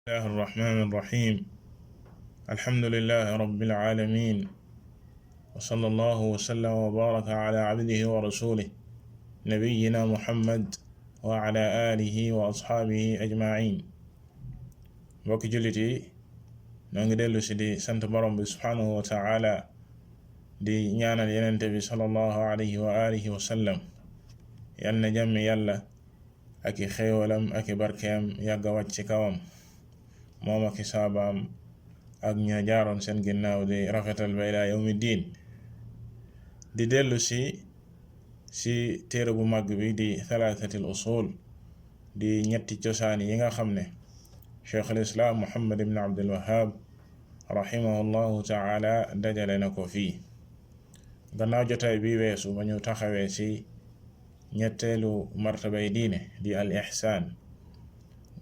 الله الرحمن الرحيم الحمد لله رب العالمين وصلى الله وسلم وبارك على عبده ورسوله نبينا محمد وعلى آله وأصحابه أجمعين mbokki jullit yi noo ngi dellu si di sant borom bi subhanahu wa taala di ñaanal yenente bi sallallahu alayhi wa alihi wa sallam yal na jàmmi yàlla ak i xéewalam ak i barkeem yàgga wàcc ci kawam moom ak i saabaam ak ña jaaroon seen ginnaaw di rafetal ba ilaa yawmi diin di dellu si téere bu mag bi di thalathatil usul di ñetti cosaan yi nga xam ne cheikh al islaam muhammad ibn abdul wahab rahimahullahu taala dajale na ko fii gannaaw jotaay bi weesu ba ñu taxawee ci ñetteelu martabay diine di al ihsaan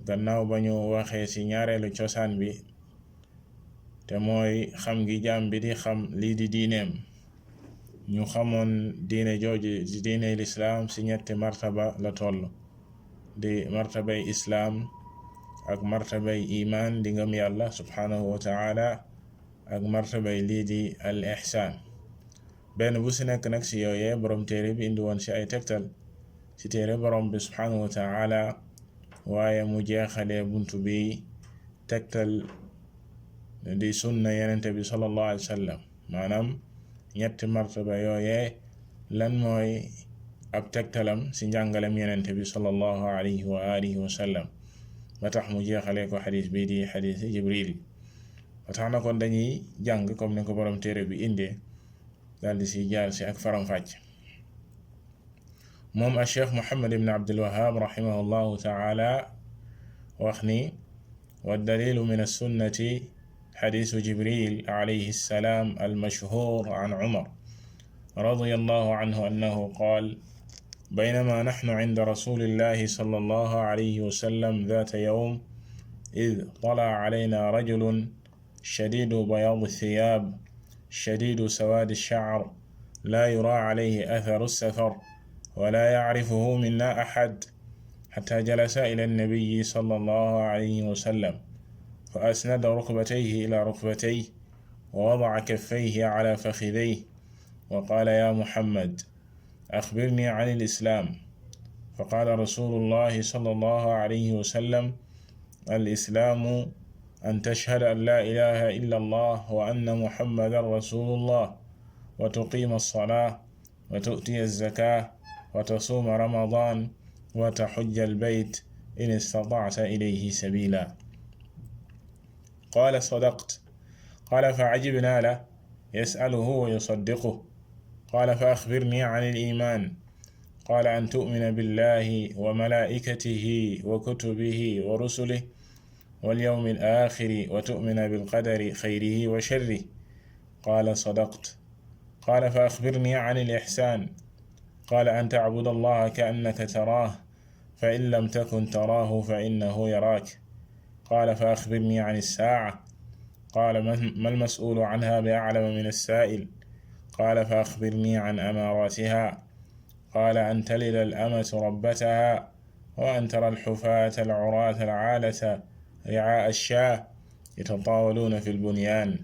gannaaw ba ñu waxee ci ñaareelu cosaan bi te mooy xam gi jaam bi di xam lii di diineem ñu xamoon diine jooju di diine lislaam ci ñetti martaba la toll di martabay islaam ak martabay imaan di ngëm yàlla subhanahu wa taala ak martabay lii di al ihsaan benn bu ci nekk nag ci yooyee borom téere bi indi woon ci ay tegtal ci téere borom bi subhanahu wa taala waaye mu jeexalee buntu bi tegtal di sunna yenente bi sallallahu alayhi wa sallam maanaam ñetti martaba yooyee lan mooy ab tegtalam ci njàngalem yenente bi sallallahu alayhi wa alihi wa sallam ba tax mu jeexalee ko xadis bi di xadisi jibril ba tax na kon dañuy jàng comme ni ko borom téere bi indee daldi ci jaar ci ak faram-fàcc moom a cheikh muhammad ibn abdul wahab rahimahullahu taala wax ni wa dalilu min as-sunnati xadisu jibril alayhi salaam al-mashhur an umar radiyallahu anhu annahu qaal بينما نحن عند رسول الله صلى الله عليه وسلم ذات يوم إذ طلع علينا رجل شديد بياض الثياب شديد سواد الشعر لا يرى عليه أثر السفر ولا يعرفه منا أحد حتى جلس إلى النبي صلى الله عليه وسلم فأسند ركبتيه إلى ركبتيه ووضع كفيه على فخذيه وقال يا محمد أخبرني عن الإسلام فقال رسول الله صلى الله عليه وسلم الإسلام أن تشهد أن لا إله إلا الله وأن محمدا رسول الله وتقيم الصلاة وتؤتي الزكاة وتصوم رمضان وتحج البيت إن استطعت إليه سبيلا قال صدقت قال فعجبنا له يسأله ويصدقه قال فأخبرني عن الإيمان قال أن تؤمن بالله وملائكته وكتبه ورسله واليوم الآخر وتؤمن بالقدر خيره وشره قال صدقت قال فأخبرني عن الإحسان قال أن تعبد الله كأنك تراه فإن لم تكن تراه فإنه يراك قال فأخبرني عن الساعة قال ما المسؤول عنها بأعلم من السائل قال فأخبرني عن أماراتها قال أن تلد الأمة ربتها وأن ترى الحفاة العراة العالة رعاء الشاة يتطاولون في البنيان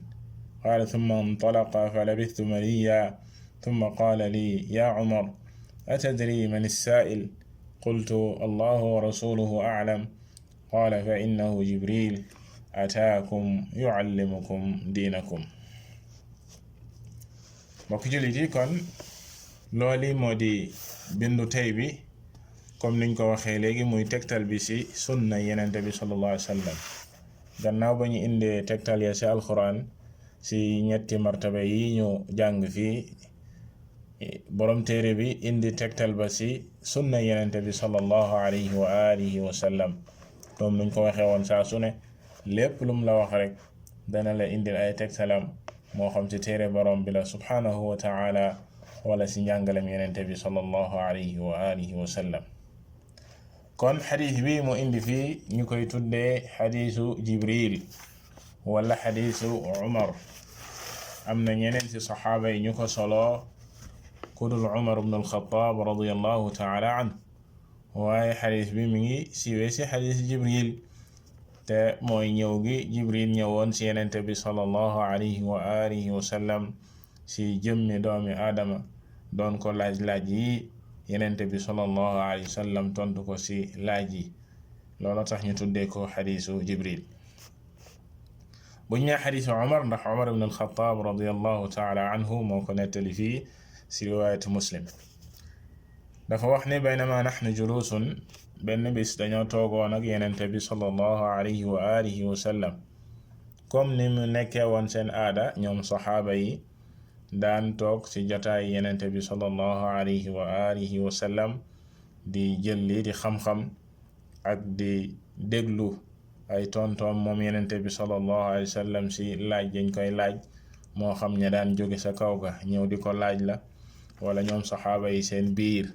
قال ثم انطلق فلبثت مليا ثم قال لي يا عمر أتدري من السائل قلت الله ورسوله أعلم قال فإنه جبريل أتاكم يعلمكم دينكم mbokk jullit yi kon looli moo di bindu tey bi comme niñ ko waxee léegi muy tegtal bi ci sunna yenente bi sallallahu alayhi wa sallam gannaaw ba ñu indee tegtal ya ci alquran ci ñetti martaba yi ñu jàng fii borom téere bi indi tegtal ba ci sunna yenente bi sallallahu alayhi wa alihi wa sallam comme niñ ko waxee woon saa su ne lépp lum la wax rek dana la indil ay tegtalam moo xam ci téere borom bi la subhanahu wa taala wala ci njàngalem yenente bi sallallahu alayhi wa alihi wa sallam kon xadis bi mu indi fii ñu koy tuddee xadisu jibril wala xadisu umar am na ñeneen ci saxaaba yi ñu ko solo kudul umar ibn al-Khattab radiyallahu taala anhu waaye xadis bi mi ngi siiwee ci xadis jibril te mooy ñëw gi jibril ñëwoon ci yenente bi sallallahu alayhi wa alihi wa sallam ci jëmmi doomi aadama doon ko laaj yi yenente bi sallallahu alayhi wa sallam tontu ko ci laaj yi. loolu tax ñu tuddee ko xadiisu jibril. buñ ne xadiisu Umar ndax Umar ibn al-Khattab radiyallahu taala anhu moo ko nettali fii ci riwaayatu Muslim. dafa wax ne baynama naxnu juluusun, benn bis dañoo toogoon ak yenente bi sallallahu alayhi wa alihi wa sallam comme ni mu nekkee woon seen aada ñoom saxaaba yi daan toog ci jotaay yenente bi sallallahu alayhi wa alihi wa sallam di jël lii di xam-xam ak di déglu ay tontoom moom yenente bi sallallahu alayhi wa sallam ci laaj dañ koy laaj, moo xam ña daan jóge sa kaw ga ñëw di ko laaj la wala ñoom saxaaba yi seen biir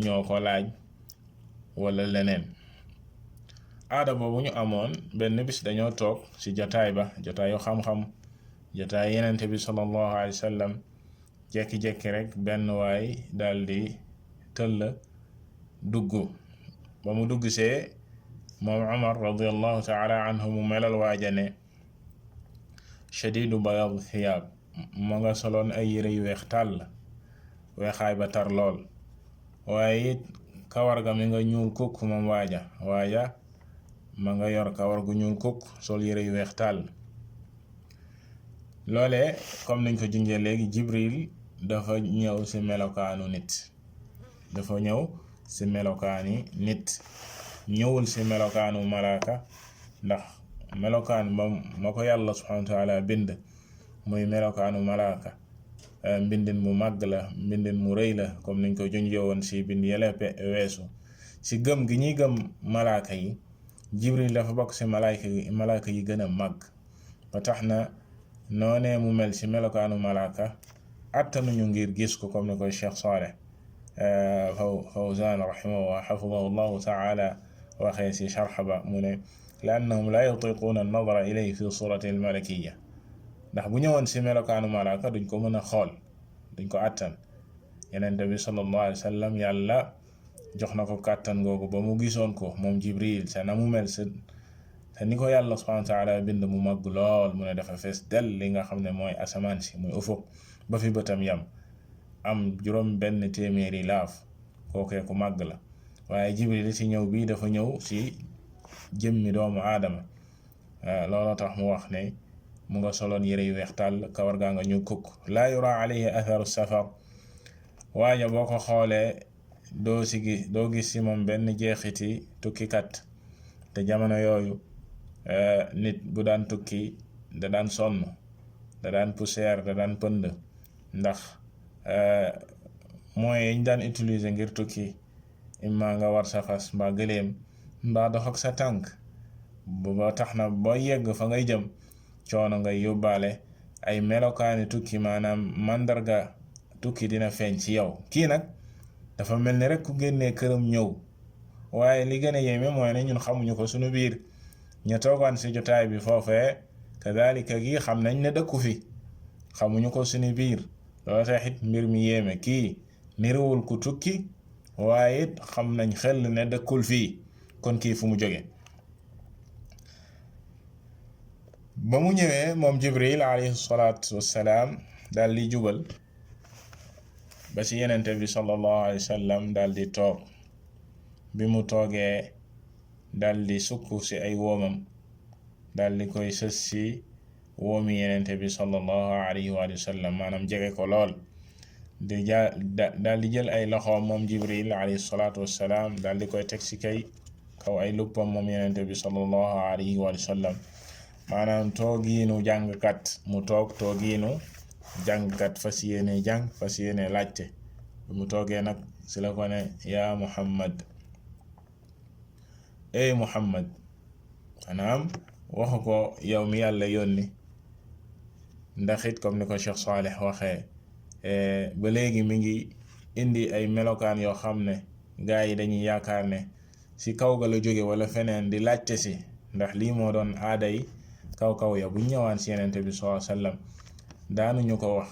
ñoo ko laaj wala leneen. aada boobu ñu amoon benn bis dañoo toog ci jotaay ba, jotaayu xam-xam, jotaay yenente bi sallallahu alayhi wa sallam, jekki-jekki rek benn waay daldi tëll dugg. ba mu dugg see moom Umar radiyallahu taala anhu mu melal waajane shadidu bayad thiyaab, ma nga soloon ay yére yu weex tàll, weexaay ba tar lool, waaye it kawar ga mi nga ñuul kukk. moom waaja ma nga yor kawar gu ñuul kukk, sol yére yu weex tàll. loolee comme niñ ko junjee léegi, jibril dafa ñëw ci melokaanu nit, ñëwul ci melokaanu malaaka, ndax melokaan ma ko yàlla subhanahu wa taala bind muy melokaanu malaaka, mbindin mu màgg la, mbindin mu rëy la, comme niñ ko junjee woon ci bind yële weesu. ci gëm gi ñuy gëm malaaka yi, jibril dafa bokk ci malaaka yi gën a màgg, ba tax na noonee mu mel ci melokaanu malaaka attanuñu ngir gis ko, comme ni koy Cheikh Saleh Fawzan rahimahullah xafidahu llahu taala waxee ci sharx ba mu ne li annahum la yutiquuna an-nadara ilayhi fi surati al-malakiyya, ndax bu ñëwoon ci melokaanu malaaka duñ ko mën a xool, duñ ko àttan. yenente bi sallallahu alayhi wa sallam yàlla jox na ko kàttan googu ba mu gisoon ko moom jibril sa na mu mel te ni ko yàlla subhanahu wa taala bind mu màgg lool, mu ne dafa fees del li nga xam ne mooy asamaan si muy ufuq ba fi bëtam yam, am juróom benn téeméeri laaf, kookee ku màgg la. waaye jibril ci ñëw bii dafa ñëw ci jëmmi doomu aadama, looloo tax mu wax ne mu nga soloon yére yu weex tàll, kawar gaa nga ñu kukk. laa yura alayhi atharu safar, waaye boo ko xoolee doo gis ci moom benn jeexiti tukkikat. te jamono yooyu nit bu daan tukki da daan sonn, da daan poussière, da daan pënd, ndax moyens yi ñu daan utiliser ngir tukki, imma nga war sa fas mbaa gëléem mbaa dox ak sa tànk, ba tax na boo yegg fa ngay jëm coono ngay yóbbaale, ay melokaani tukki, maanaam màndarga tukki dina feeñ ci yow. kii nag dafa mel ni rek ku génnee këram ñëw, waaye li gën a yéeme mooy ne ñun xamuñu ko suñu biir. ña toogaan ci jotaay bi foofee kadalika gi xam nañ ne dëkku fi, xamuñu ko suñu biir. loolu taxit mbir mi yéeme, kii niruwul ku tukki, waaye it xam nañ xel ne dëkkul fii, kon kii fu mu jóge. ba mu ñëwee moom jibril alayhi salaatu wassalaam daal di jubal ba ci yenente bi sallallahu alayhi wa sallam daal di toog. bi mu toogee daal di sukk ci ay woomam, daal di koy sës ci woomi yenente bi sallallahu alayhi wa sallam, maanaam jege ko lool. daal di jël ay loxoom moom jibril alayhi salaatu wassalaam daal di koy teg ci kaw ay luppam moom yenente bi sallallahu alayhi wa sallam, maanaam toogiinu jàngkat. mu toog toogiinu jàngkat, fas yéene jàng, fas yéene laajte. mu toogee nag ci la ko ne yaa Muhammad, ey Muhammad, maanaam waxu ko yow mi yàlla yónni, ndax it comme ni ko Cheikh Saleh waxee, ba léegi mi ngi indi ay melokaan yoo xam ne gaa yi dañuy yaakaar ne ci kaw ga la jóge wala feneen di laajte si, ndax lii moo doon aada yi kaw ya bu ñëwaan ci yenente bi sallallahu alayhi wasallam daanuñu ko wax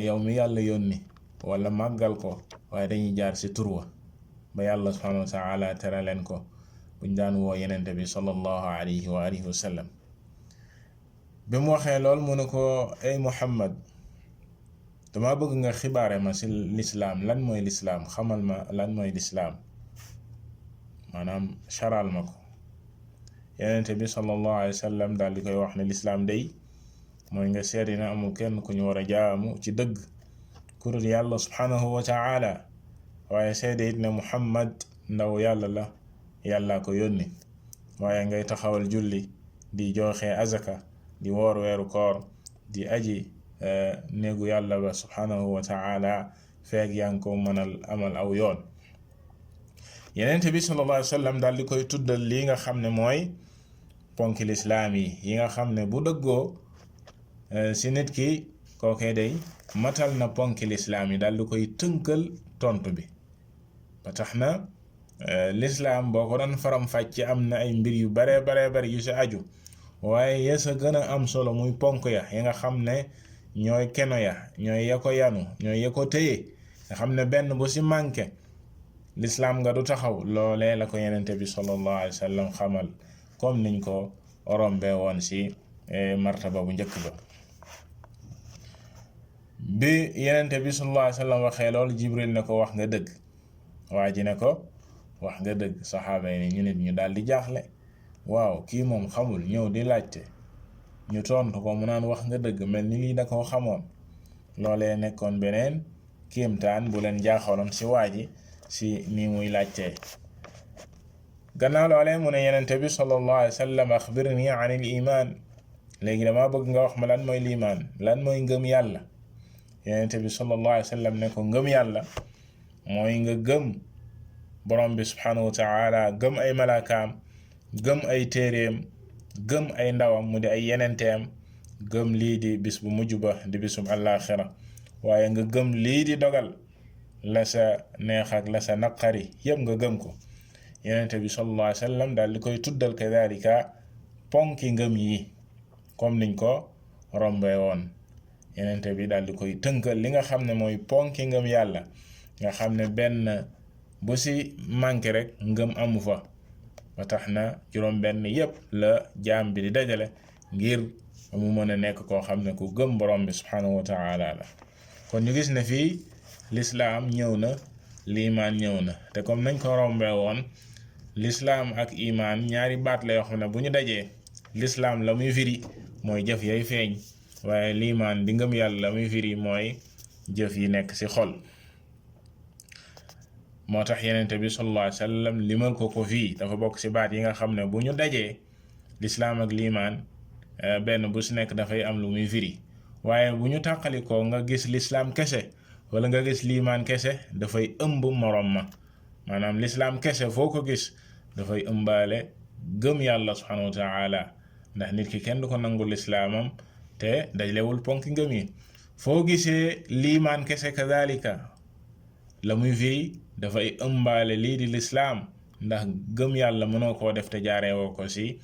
yow mi yàlla yónni wala màggal ko, waaye dañuy jaar ci turwa ba yàlla subhanahu wa ta'ala tere leen ko. buñ daan woo yenente bi sallallahu alayhi wa alihi wa sallam. bi mu waxee lool mu ne ko ay Muhammad, dama bëgg nga xibaare ma ci lislaam lan mooy lislaam, xamal ma lan mooy lislaam, maanaam sharal ma ko. yenente bi sallallahu alayhi wa sallam daal di koy wax ne lislaam day mooy nga seede na amul kenn ku ñu war a jaamu ci dëgg ku dul yàlla subhanahu wa ta'ala, waaye seede it ne Muhammad ndaw yàlla la, yàlla ko yónni. waaye ngay taxawal julli, di joxe azaka, di woor weeru koor, di aji néegu yàlla ba subhanahu wa ta'ala feeg yaa ngi ko mënal amal aw yoon. yenente bi sallallahu alayhi wa sallam daal di koy tuddal lii nga xam ne mooy ponki lislaam yi nga xam ne bu dëggoo si nit ki kookee day matal na ponki lislaam yi, daal di koy tënkal tontu bi. ba tax na lislaam boo ko doon faram fàcc am na ay mbir yu bare yu si aju, waaye ya sa gën a am solo muy ponk ya yi nga xam ne ñooy keno ya, ñooy ya ko yanu, ñooy ya ko téye, nga xam ne benn bu si manqué lislaam nga du taxaw. loolee la ko yenente bi sallallahu alayhi wa sallam xamal, comme niñ ko rombe woon si martaba bu njëkk ba. bi yenente bi sallallahu alayhi wa sallam waxee lool, Jibril ne ko wax nga dëgg. waa ji ne ko wax nga dëgg. saxaaba yi ñu nit ñu daal di jaaxle, waaw kii moom xamul ñëw di laajte ñu tontu ko mu naan wax nga dëgg, mel ni lii da koo xamoon. loolee nekkoon beneen kéemtaan bu leen jaaxaloon si waa ji si nii muy laajtee. gannaaw loolee mu ne yenente bi sallallahu alayhi wa sallam axbirni an il iman, léegi dama bëgg nga wax ma lan mooy liimaan, lan mooy ngëm yàlla. yenente bi sallallahu alayhi wa sallam ne ko ngëm yàlla mooy nga gëm borom bi subhanahu wa ta'ala, gëm ay malaakaam, gëm ay téeréem, gëm ay ndawam mu di ay yenenteem, gëm lii di bis bu mujj ba di bisum àllaaxira, waaye nga gëm lii di dogal, la sa neex ak la sa naqari yëpp nga gëm ko. yenente bi sallallahu alayhi wa sallam daal di koy tuddal kadalika ponki ngëm yi comme niñ ko rombee woon. yenente bi daal di koy tënkal li nga xam ne mooy ponki ngëm yàlla, nga xam ne benn bu si manqué rek ngëm amu fa. ba tax na juróom benn yépp la jaam bi di dajale ngir mu mën a nekk koo xam ne ku gëm borom bi subhanahu wa ta'ala la. kon ñu gis ne fii lislaam ñëw na, liimaan ñëw na, te comme nañ ko rombee woon, lislaam ak imaan ñaari baat la yoo xam ne bu ñu dajee, lislaam la muy firi mooy jëf yay feeñ, waaye liimaan di ngëm yàlla la muy firi mooy jëf yi nekk ci xol. moo tax yenente bi sallallahu alayhi wa sallam limal ko fii dafa bokk ci baat yi nga xam ne bu ñu dajee, lislaam ak liimaan benn bu ci nekk dafay am lu muy firi. waaye bu ñu tàqalikoo nga gis lislaam kese wala nga gis liimaan kese, dafay ëmb morom ma. maanaam lislaam kese foo ko gis dafay ëmbaale gëm yàlla subhanahu wa ta'ala, ndax nit ki kenn du ko nangu lislaamam te dajlewul ponki ngëm yi. foo gisee liimaan kese kadalika la muy firi dafay ëmbaale lii di lislaam, ndax gëm yàlla mënoo koo def te jaareewoo ko ci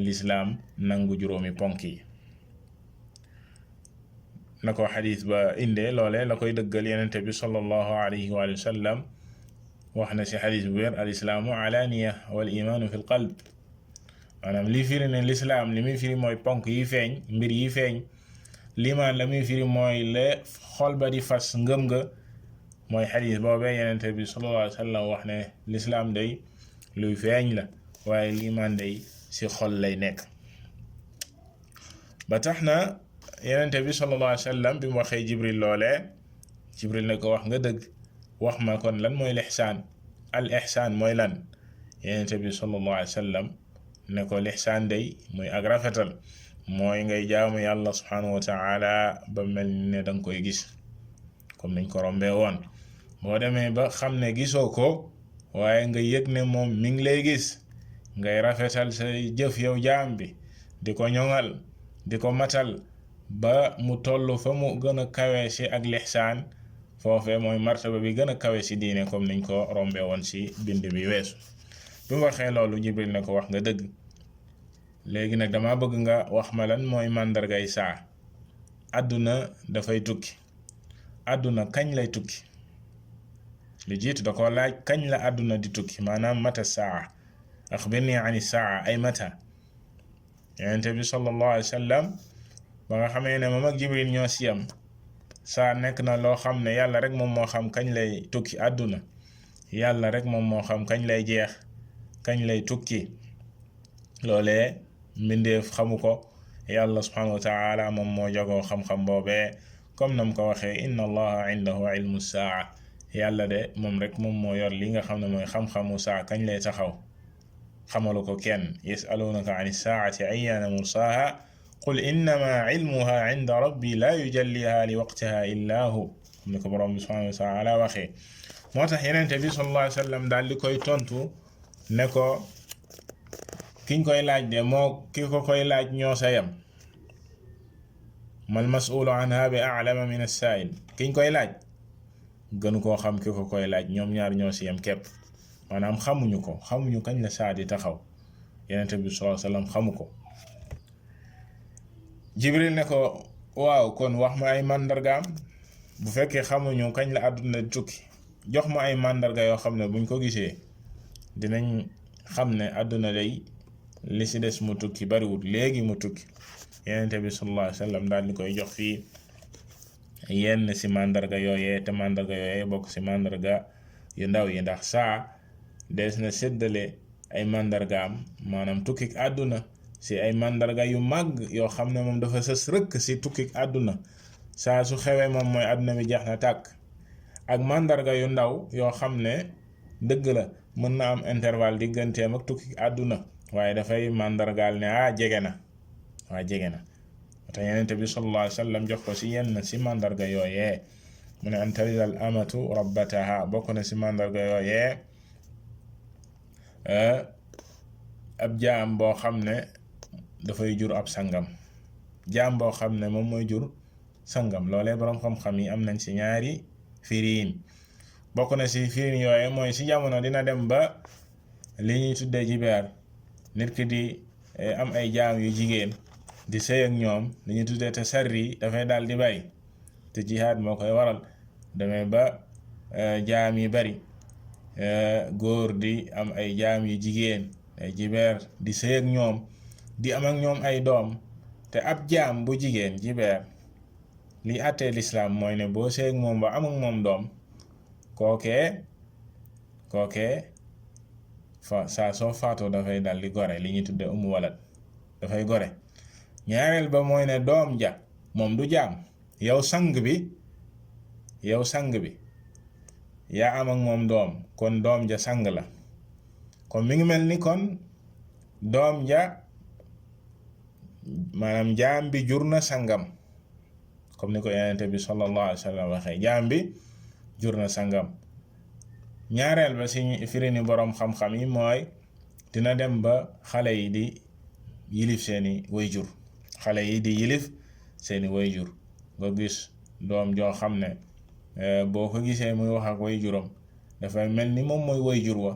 lislaam nangu juróomi ponk yi. na ko xadis ba indee loole la koy dëggal yenente bi sallallahu alayhi wa sallam wax na ci xadis bu wér, al islaamu alaaniya wal imaanu fil qalb. maanaam li firi ne lislaam li muy firi mooy ponk yi feeñ, mbir yi feeñ. liimaan la muy firi mooy le xol ba di fas ngëm nga, mooy xadis boobee yenente bi sallallahu alayhi wa sallam wax ne lislaam day luy feeñ la, waaye liimaan day ci xol lay nekk. ba tax na yenente bi sallallahu alayhi wa sallam bi mu waxee Jibril loolee, Jibril ne ko wax nga dëgg, wax ma kon lan mooy lixsaan. al ixsaan mooy lan? yenente bi sallallahu alayhi wa sallam ne ko lixsaan day mooy ak rafetal, mooy ngay jaamu yàlla subhanahu wa ta'ala ba mel ne danga koy gis, comme nañ ko rombee woon. boo demee ba xam ne gisoo ko waaye nga yëg ne moom mi ngi lay gis, ngay rafetal sa jëf yow jaam bi, di ko ñoŋal, di ko matal ba mu toll fa mu gën a kawe ci ak lixsaan, foofee mooy martaba bi gën a kawe ci diine, comme niñ ko rombee woon ci bind bi weesu. bi mu waxee loolu, Jibril ne ko wax nga dëgg, léegi nag dama bëgg nga wax ma lan mooy màndargay saa. àdduna dafay tukki. àdduna kañ lay tukki? li jiitu da ko laaj kañ la àdduna di tukki, maanaam mata saa. axbirni ani saa ay mata. yonente bi sallallahu alayhi wa sallam ba nga xamee ne moom ak Jibril ñoo si yam, saa nekk na loo xam ne yàlla rek moom moo xam kañ lay tukki. àdduna yàlla rek moom moo xam kañ lay jeex, kañ lay tukki. loolee mbindeef xamu ko, yàlla subhanahu wa taala moom moo jagoo xam-xam boobee, comme nam ko waxee inna allaha indahu ilmu saa. yàlla de moom rek moom moo yor li nga xam ne mooy xam-xamu saa kañ lay taxaw, xamalu ko kenn. yasalunaka an saati ayyana mursaha qul innama ilmuha inda rabbi la yujalliha li waqtiha illa hu, ni ko borom bi subhanahu wa taala waxee. moo tax yenente bi sallallahu alayhi wa sallam daal di koy tontu ne ko kiñ koy laaj de moo ki ko koy laaj ñoo sa yam, mal mas'ulu anha bi a'lama min as-sa'il. kiñ koy laaj gënu koo xam ki ko koy laaj, ñoom ñaar ñoo si yam képp. maanaam xamuñu ko, xamuñu kañ la saa di taxaw. yenente bi sallallahu alayhi wa sallam xamu ko. Jibril ne ko waaw kon wax ma ay màndargaam, bu fekkee xamuñu kañ la àdduna di tukki, jox ma ay màndarga yoo xam ne buñ ko gisee dinañ xam ne àdduna day li si des mu tukki bariwul, léegi mu tukki. yenente bi sallallahu alayhi wa sallam daal di koy jox fii yenn si màndarga yooyee, te màndarga yooyee bokk si màndarga yu ndaw yi, ndax saa des na séddale ay màndargaam, maanaam tukkik àdduna, si ay màndarga yu màgg yoo xam ne moom dafa sës rëkk si tukkik àdduna. saa su xewee moom mooy àdduna bi jeex na tàkk. ak màndarga yu ndaw yoo xam ne dëgg la mën na am intervalle digganteem ak tukkik àdduna, waaye dafay màndargaal ne jege na, jege na. te yenente bi sallallahu alayhi wa sallam jox ko si yenn si màndarga yooyee, mu ne an talida al amatu rabbataha. bokk na si màndarga yooyee ab jaam boo xam ne dafay jur ab sangam, jaam boo xam ne moom mooy jur sangam. loolee boroom xam-xam yi am nañ si ñaari firiin. bokk na si firiin yooye mooy si jamono dina dem ba li ñuy tuddee jibeer, nit ki di am ay jaam yu jigéen di sëy ak ñoom, li ñuy tuddee te sarri dafay daal di bari, te jihaad moo koy waral. demee ba jaam yi bari, góor di am ay jaam yu jigéen, ay jibeer di sëy ak ñoom, di am ak ñoom ay doom. te ab jaam bu jigéen jibeer, li àttee lislaam mooy ne boo sëy ak moom ba am ak moom doom, kookee saa soo faatoo dafay dal di gore, li ñuy tudde umu walad, dafay gore. ñaareel ba mooy ne doom ja moom du jaam, yow sang bi yaa am ak moom doom, kon doom ja sang la. kon mi ngi mel ni kon doom ja, maanaam jaam bi jur na sangam, comme ni ko yonente bi sallallahu alayhi wa sallam waxee, jaam bi jur na sangam. ñaareel ba si firini boroom xam-xam yi mooy dina dem ba xale yi di yilif seeni wayjur, xale yi di yilif seeni wayjur. nga gis doom joo xam ne boo ko gisee muy wax ak wayjuram dafay mel ni moom mooy wayjur wa,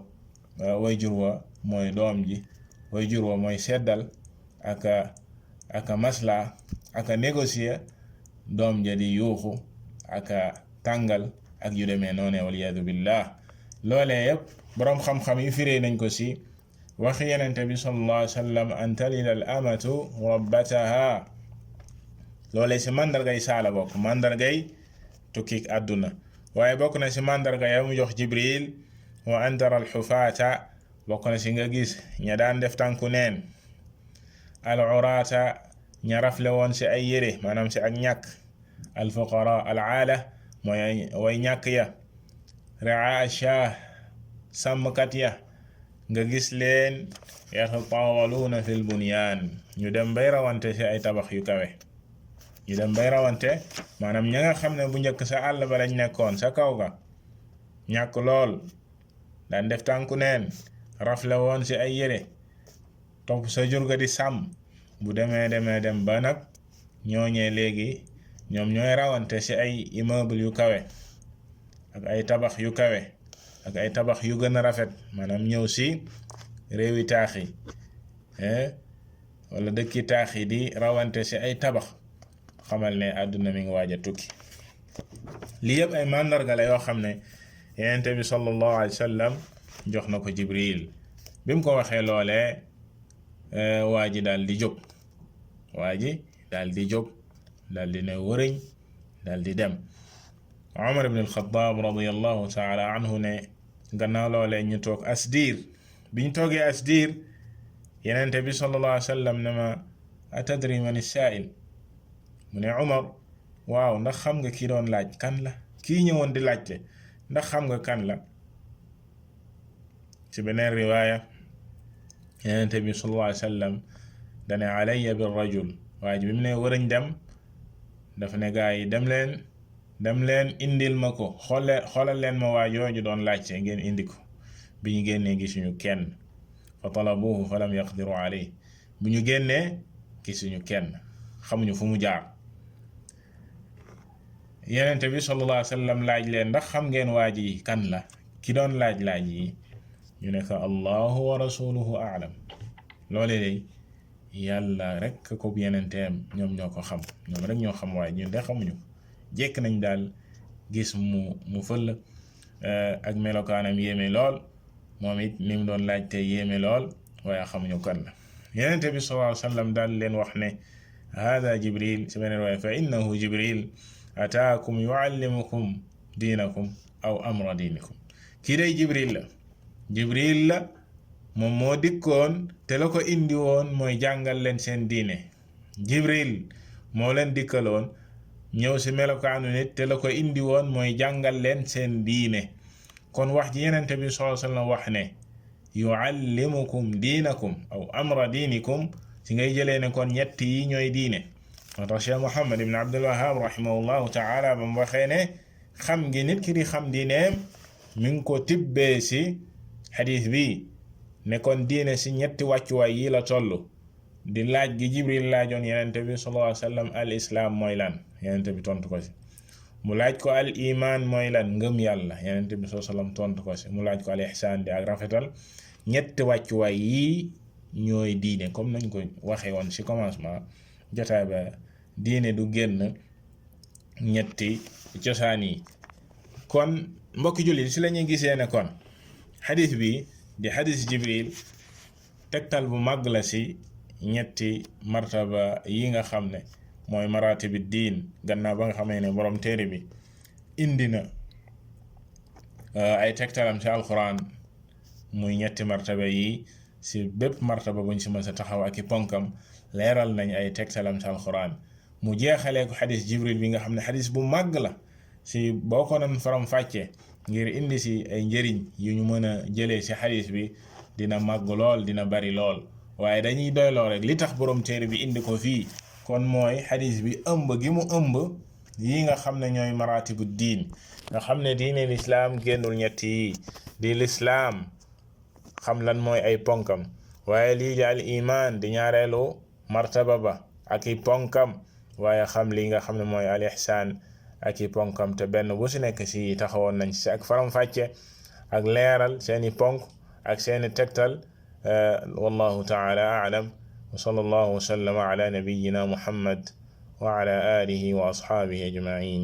wayjur wa mooy doom ji, wayjur wa mooy seddal aka masla aka négocier, doom ja di yuuxu aka tàngal ak yu demee noone, waliyadu billah. loolee yépp boroom xam-xam yi firee nañ ko si waxi yenente bi sallallahu alayhi wa sallam an talida al amatu rabbataha. loolee si màndargay saala bokk, màndargay tukkik àdduna. waaye bokk na si màndarga ya mu jox Jibril, wa an tara al xufaata, bokk na si nga gis ña daan def tànku neen, al uraata, ña rafle woon si ay yére, maanaam si ak ñàkk, al fuqara al aala, mooy way ñàkk ya, raa shah, sàmmkat ya, nga gis leen yatatawaluuna fil bunyaan, ñu dem bay rawante si ay tabax yu kawe, ñu dem bay rawante, maanaam ña nga xam ne bu njëkk sa àll ba lañ nekkoon sa kaw ga, ñàkk lool, daan def tànku neen, rafle woon si ay yére, topp sa jur ga di sàmm, bu dem ba nag ñooñee léegi ñoom ñooy rawante si ay immeuble yu kawe ak ay tabax yu kawe ak ay tabax yu gën a rafet, maanaam ñëw si réewi taax yi wala dëkki taax yi di rawante si ay tabax. xamal ne àdduna mi ngi waaj a tukki. lii yëpp ay màndarga la yoo xam ne Yonent bi sallallahu alayhi wa sallam jox na ko Jibril. bi mu ko waxee loolee waa ji daal di jóg daal di ne wëriñ daal di dem. Umar ibn al-Khattab radiyallahu taala anhu ne gannaaw loolee ñu toog asdiir bi ñu toogee asdiir yenente bi sallallahu alayhi wa sallam ne ma atadri man as-sa'il mu ne Umar waaw ndax xam nga kii doon laaj kan la, kii ñëwoon di laajte ndax xam nga kan la. ci beneen riwaaya yenente bi sallallahu alayhi wa sallam dane alayya bir rajul, waa ji bi mu ne wërañ dem dafa ne gaa yi dem leen indil ma ko, xoolal leen ma waa jooju doon laajte ngeen indi ko. bi ñu génnee gisuñu kenn, fa talabuhu fa lam yaqdiru alayhi, bu ñu génnee gisuñu kenn, xamuñu fu mu jaar. yenente bi sallallahu alayhi wa sallam laaj leen ndax xam ngeen waa ji kan la, ki doon laaj yi. ñu ne ko allahu wa rasuluhu a'lam, loole day yàlla rek ko yenenteem ñoom ñoo ko xam, ñoom rek ñoo xam waaye ñun de xamuñu. jekk nañ daal gis mu fël ak melokaanam yéeme lool, moom it li mu doon laajte yéeme lool, waaye xamuñu kan la. yenente bi sallallahu alayhi wa sallam daal leen wax ne hada jibril, si beneen waaye fa innahu jibril ataakum yuallimukum diinakum aw amra diinikum. kii day jibril la moom moo dikkoon te la ko indi woon mooy jàngal leen seen diine. jibril moo leen dikkaloon ñëw si melokaanu nit te la ko indi woon mooy jàngal leen seen diine. kon wax ji yenente bi sallallahu alayhi wa sallam wax ne yuallimukum diinakum aw amra diinikum, si ngay jëlee ne kon ñett yi ñooy diine. moo tax Cheikh Muhammad ibn Abdul Wahhab rahimahullahu taala ba mu waxee ne xam ngi nit ki di xam diineem mi ngi ko tibbee si xadiis bi ne kon diine si ñetti wàccuwaay yi la toll. di laaj gi Jibril laajoon yenente bi sallallahu alayhi wa sallam al islaam mooy lan, yenente bi tontu ko si. mu laaj ko al iman mooy lan, ngëm yàlla, yenente bi sallallahu alayhi wa sallam tontu ko si. mu laaj ko al ihsaan di ak rafetal. ñetti wàccuwaay yii ñooy diine, comme nañ ko waxee woon si commencement jotaay ba, diine du génn ñetti cosaan yi. kon mbokki jullit si la ñuy gisee ne kon xadis bi di xadis Jibril tegtal bu màgg la si ñetti martaba yi nga xam ne mooy maratibi diin, gannaaw ba nga xamee ne borom téere bi indi na ay tegtalam ci alquran muy ñetti martaba yi. si bépp martaba buñ si mën sa taxaw ak i ponkam leeral nañ ay tegtalam ci alquran. mu jeexalee ko xadis Jibril bi nga xam ne xadis bu màgg la si boo ko doon faram fàcce ngir indi si ay njëriñ yu ñu mën a jëlee si xadis bi dina màgg lool, dina bari lool, waaye dañuy doyloo rek li tax borom téere bi indi ko fii. kon mooy xadis bi ëmb gi mu ëmb yi nga xam ne ñooy maratibu diin, nga xam ne diine lislaam génnul ñetti yi. di lislaam xam lan mooy ay ponkam, waaye lii di al iman di ñaareelu martaba ba ak i ponkam, waaye xam li nga xam ne mooy al ihsaan ak i ponkam. te benn bu si nekk si taxawoon nañ si ak faram-fàcce ak leeral seeni ponk ak seeni tegtal. wallahu taala a'lam wa sallallahu wa sallama ala nabiyyina muhammad wa ala alihi wa ashabihi ajma'in.